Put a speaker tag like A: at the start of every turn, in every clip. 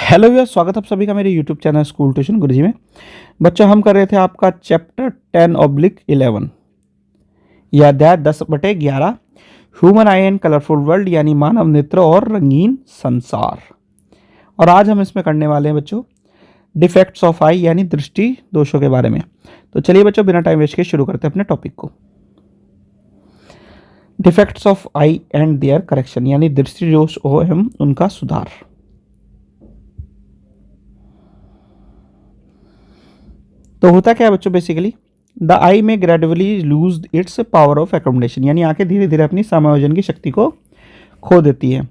A: Hello भैया, स्वागत है आप सभी का मेरे यूट्यूब चैनल स्कूल ट्यूशन गुरुजी में। बच्चों, हम कर रहे थे आपका चैप्टर 10/11 या अध्याय 10/11 human I and colourful world, यानी मानव नेत्र और रंगीन संसार। और आज हम इसमें करने वाले हैं बच्चों डिफेक्ट्स ऑफ आई, यानी दृष्टि दोषों के बारे में। तो चलिए बच्चों, बिना टाइम वेस्ट के शुरू करते हैं अपने टॉपिक को। Defects of eye and their correction, यानी दृष्टि दोष एवं उनका सुधार। तो होता क्या है बच्चों, बेसिकली द आई में gradually lose its power of accommodation, यानी आंखें धीरे धीरे अपनी समायोजन की शक्ति को खो देती है।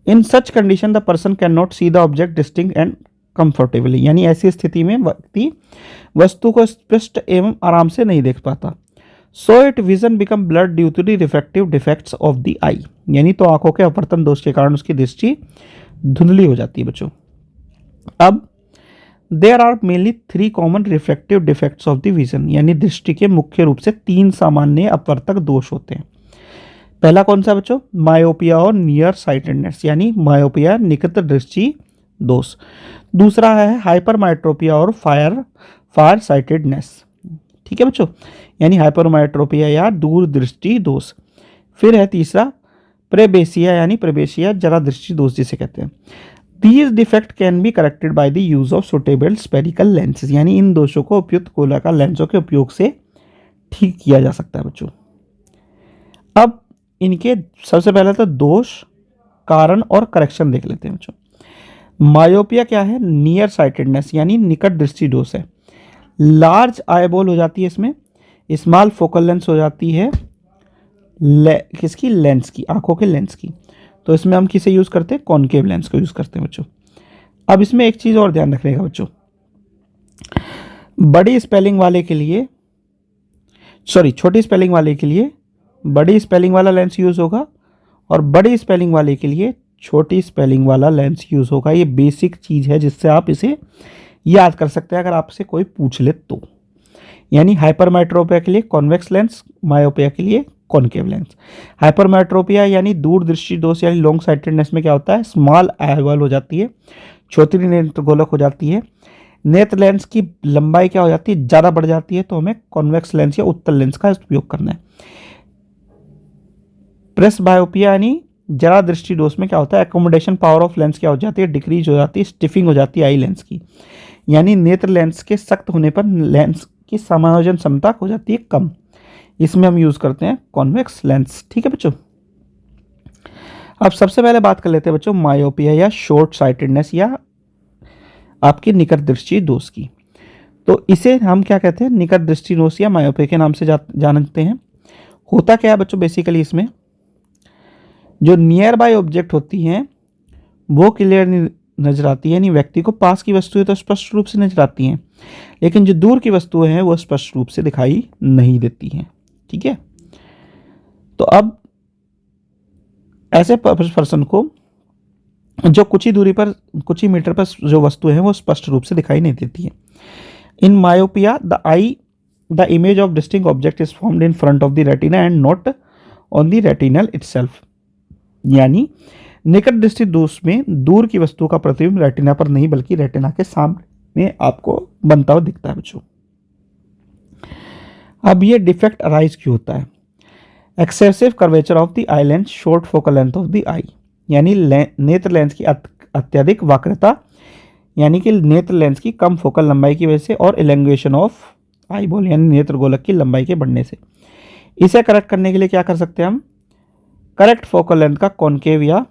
A: In such condition the person can not see the object distinct and comfortably, यानी ऐसी स्थिति में व्यक्ति वस्तु को स्पष्ट एवं आराम से नहीं देख पाता। So it vision become blurred due to the refractive defects of the eye, यानी तो आंखों के अपवर्तन दोष के कारण उसकी दृष्टि धुंधली हो जाती है बच्चों। अब there are mainly 3 common refractive defects of the vision, यानी दृष्टि के मुख्य रूप से 3 सामान्य अपवर्तक दोष होते हैं। पहला कौन सा बच्चों? मायोपिया और नियर साइटेडनेस, यानी मायोपिया निकट दृष्टि दोष। दूसरा है हाइपरमाइट्रोपिया और फार साइटेडनेस। ठीक है बच्चों, यानी हाइपरमाइट्रोपिया या दूर दृष्टि दोष। फिर है तीसरा प्रेबेसिया, यानी प्रेबेसिया जरा दृष्टि दोष जिसे कहते हैं। These defect can be corrected by the use of suitable spherical lenses, यानी इन दोषों को उपयुक्त गोलाकार लेंसों के उपयोग से ठीक किया जा सकता है बच्चों। अब इनके सबसे पहले तो दोष, कारण और करेक्शन देख लेते हैं बच्चों। मायोपिया क्या है? नियर साइटेडनेस, यानी निकट दृष्टि दोष है। लार्ज आईबॉल हो जाती है इसमें, स्मॉल फोकल लेंस हो जाती है किसकी? लेंस की, आंखों के लेंस की। तो इसमें हम किसे यूज़ करते हैं? कॉनकेव लेंस को यूज़ करते हैं बच्चों। अब इसमें एक चीज़ और ध्यान रखिएगा बच्चों, बड़ी स्पेलिंग वाले के लिए छोटी स्पेलिंग वाले के लिए बड़ी स्पेलिंग वाला लेंस यूज़ होगा और बड़ी स्पेलिंग वाले के लिए छोटी स्पेलिंग वाला लेंस यूज़ होगा। ये बेसिक चीज़ है जिससे आप इसे याद कर सकते हैं अगर आपसे कोई पूछ ले तो। यानी हाइपरमेट्रोपिया के लिए कॉन्वेक्स लेंस, मायोपिया के लिए कॉनकेव लेंस। हाइपरमेट्रोपिया यानी दूर दृष्टि दोष यानी लॉन्ग साइटेडनेस में क्या होता है? स्मॉल आईबॉल हो जाती है, छोटी नेत्र गोलक हो जाती है, नेत्र लेंस की लंबाई क्या हो जाती है? ज़्यादा बढ़ जाती है। तो हमें कॉन्वेक्स लेंस या उत्तल लेंस का उपयोग करना है। प्रेसबायोपिया यानी जरा दृष्टि दोष में क्या होता है? एकोमोडेशन पावर ऑफ लेंस क्या हो जाती है? डिक्रीज हो जाती है, स्टिफिंग हो जाती है आई लेंस की, यानी नेत्र लेंस के सख्त होने पर लेंस की समायोजन क्षमता हो जाती है कम। इसमें हम यूज करते हैं कॉन्वेक्स लेंस। ठीक है बच्चों, अब सबसे पहले बात कर लेते हैं बच्चों मायोपिया या शॉर्ट साइटेडनेस या आपकी निकट दृष्टि दोष की। तो इसे हम क्या कहते हैं? निकट दृष्टि दोष या मायोपिया के नाम से जानते हैं। होता क्या है बच्चों, बेसिकली इसमें जो नियर बाय ऑब्जेक्ट होती हैं वो क्लियर नजर आती है, यानी व्यक्ति को पास की वस्तुएं तो स्पष्ट रूप से नजर आती हैं, लेकिन जो दूर की वस्तुएं हैं वो स्पष्ट रूप से दिखाई नहीं देती हैं। ठीक है, तो अब ऐसे पर्सन को जो कुछ ही दूरी पर, कुछ ही मीटर पर जो वस्तुएं हैं वो स्पष्ट रूप से दिखाई नहीं देती है। In myopia the image of distinct object is formed in front of the retina and not on the retinal itself, यानी निकट दृष्टि दोष में दूर की वस्तु का प्रतिबिंब रेटिना पर नहीं बल्कि रेटिना के सामने आपको बनता हुआ दिखता है बच्चों। अब ये डिफेक्ट अराइज क्यों होता है? Excessive curvature of the eye lens, short focal length of the eye, यानी नेत्र लेंस की अत्यधिक वक्रता, यानी कि नेत्र लेंस की कम फोकल लंबाई की वजह से, और एलेंगुएशन ऑफ आई बॉल, यानी नेत्र गोलक की लंबाई के बढ़ने से। इसे करेक्ट करने के लिए क्या कर सकते हैं हम? करेक्ट फोकल लेंथ का कॉनकेव या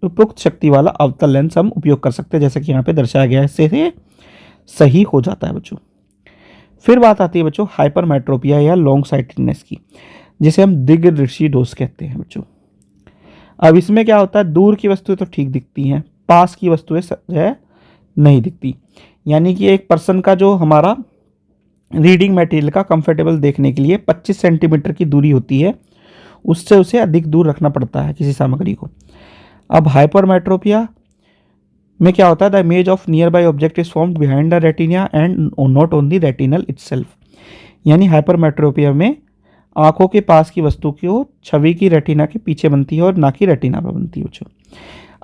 A: उपयुक्त शक्ति वाला अवतल लेंस हम उपयोग कर सकते हैं, जैसे कि यहाँ पे दर्शाया गया है। इससे सही हो जाता है बच्चों। फिर बात आती है बच्चों हाइपरमेट्रोपिया या लॉन्ग साइटेडनेस की, जिसे हम दीर्घदृष्टि दोष कहते हैं बच्चों। अब इसमें क्या होता है? दूर की वस्तुएं तो ठीक दिखती हैं, पास की वस्तुएं जो है नहीं दिखती। यानी कि एक पर्सन का जो हमारा रीडिंग मटेरियल का कंफर्टेबल देखने के लिए 25 सेंटीमीटर की दूरी होती है, उससे उसे अधिक दूर रखना पड़ता है किसी सामग्री को। अब हाइपरमेट्रोपिया में क्या होता है? The image of near by object is formed behind the retina and not on the retinal itself, यानी हाइपरमेट्रोपिया में आंखों के पास की वस्तु की छवि की रेटिना के पीछे बनती है और ना कि रेटिना पर बनती है बच्चों।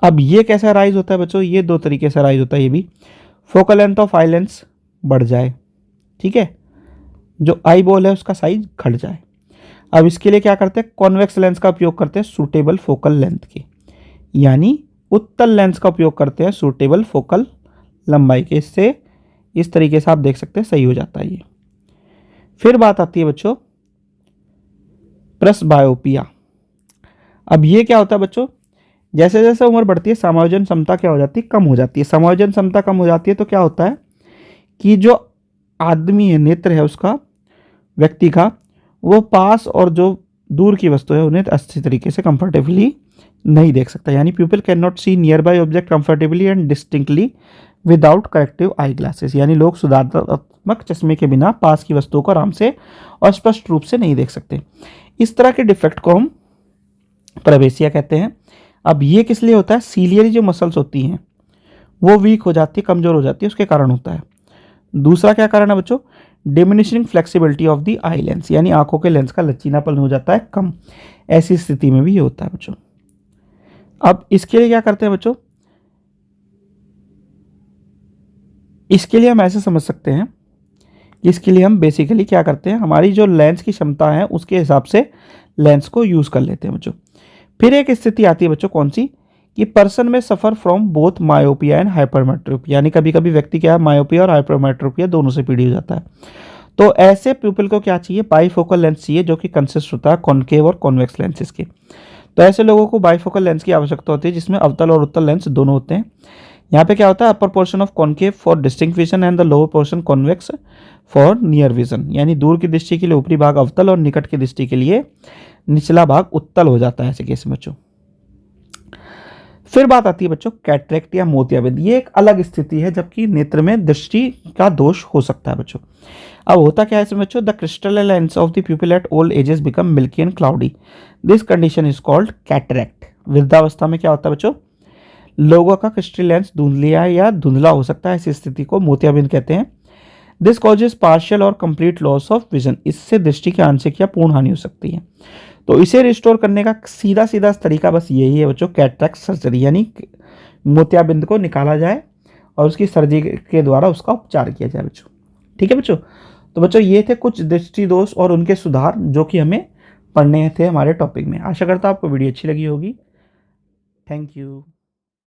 A: अब ये कैसे अराइज होता है बच्चों, ये दो तरीके से अराइज होता है। ये भी focal length of eye lens बढ़ जाए, ठीक है, जो आई बॉल है उसका साइज घट जाए। अब इसके लिए क्या करते हैं, कॉन्वेक्स लेंस का उपयोग करते हैं सूटेबल फोकल लेंथ के, यानी उत्तल लेंस का उपयोग करते हैं सूटेबल फोकल लंबाई के। इससे इस तरीके से आप देख सकते हैं सही हो जाता है ये। फिर बात आती है बच्चों प्रेसबायोपिया। अब ये क्या होता है बच्चों, जैसे जैसे उम्र बढ़ती है समायोजन क्षमता क्या हो जाती है, कम हो जाती है। समायोजन क्षमता कम हो जाती है तो क्या होता है कि जो आदमी है, नेत्र है उसका, व्यक्ति का, वो पास और जो दूर की वस्तु है उन्हें अच्छी तरीके से कंफर्टेबली नहीं देख सकता, यानी people can not see nearby object comfortably and distinctly without corrective eye glasses, यानी लोग सुधारात्मक चश्मे के बिना पास की वस्तुओं को आराम से और स्पष्ट रूप से नहीं देख सकते। इस तरह के डिफेक्ट को हम प्रेबेसिया कहते हैं। अब ये किस लिए होता है, सीलियरी जो मसल्स होती हैं वो वीक हो जाती है, कमजोर हो जाती है, उसके कारण होता है। दूसरा क्या कारण है बच्चों, diminishing flexibility of the eye lens, यानी आंखों के लेंस का लचीलापन हो जाता है कम। ऐसी स्थिति में भी ये होता है बच्चों। अब इसके लिए क्या करते हैं बच्चों, इसके लिए हम ऐसे समझ सकते हैं कि इसके लिए हम बेसिकली क्या करते हैं, हमारी जो लेंस की क्षमता है उसके हिसाब से लेंस को यूज कर लेते हैं बच्चों। फिर एक स्थिति आती है बच्चों, कौन सी, कि पर्सन में suffer from both myopia and hypermetropia, यानी कभी कभी व्यक्ति क्या है मायोपिया और हाइपरमेट्रोपिया दोनों से पीड़ित हो जाता है। तो ऐसे पीपल को क्या चाहिए, बाईफोकल लेंस चाहिए, जो कि कंसिस्ट होता है कॉनकेव और कॉन्वेक्स लेंसेज के। तो ऐसे लोगों को बाईफोकल लेंस की आवश्यकता होती है जिसमें अवतल और उत्तल लेंस दोनों होते हैं। यहाँ पे क्या होता है, upper portion of concave for distinct vision and the lower portion convex for near vision, यानी दूर की दृष्टि के लिए ऊपरी भाग अवतल और निकट की दृष्टि के लिए निचला भाग उत्तल हो जाता है ऐसे केस में बच्चों। फिर बात आती है बच्चों कैटरेक्ट या मोतियाबिंद। ये एक अलग स्थिति है जबकि नेत्र में दृष्टि का दोष हो सकता है बच्चों। अब होता क्या है इसमें बच्चों, the crystal lens of the pupil at old ages become milky and cloudy, this condition is called cataract. वृद्धावस्था में क्या होता है बच्चों, लोगों का क्रिस्टल लेंस धुंधलिया या धुंधला हो सकता है, ऐसी स्थिति को मोतियाबिंद कहते हैं। दिस कॉजेज पार्शियल और कंप्लीट लॉस ऑफ विजन, इससे दृष्टि की आंशिक या पूर्ण हानि हो सकती है। तो इसे रिस्टोर करने का सीधा सीधा तरीका बस यही है बच्चों, कैटरेक्ट सर्जरी, यानी मोतियाबिंद को निकाला जाए और उसकी सर्जरी के द्वारा उसका उपचार किया जाए बच्चों। ठीक है बच्चों, तो बच्चों ये थे कुछ दृष्टि दोष और उनके सुधार जो कि हमें पढ़ने थे हमारे टॉपिक में। आशा करता हूँ आपको वीडियो अच्छी लगी होगी। Thank you.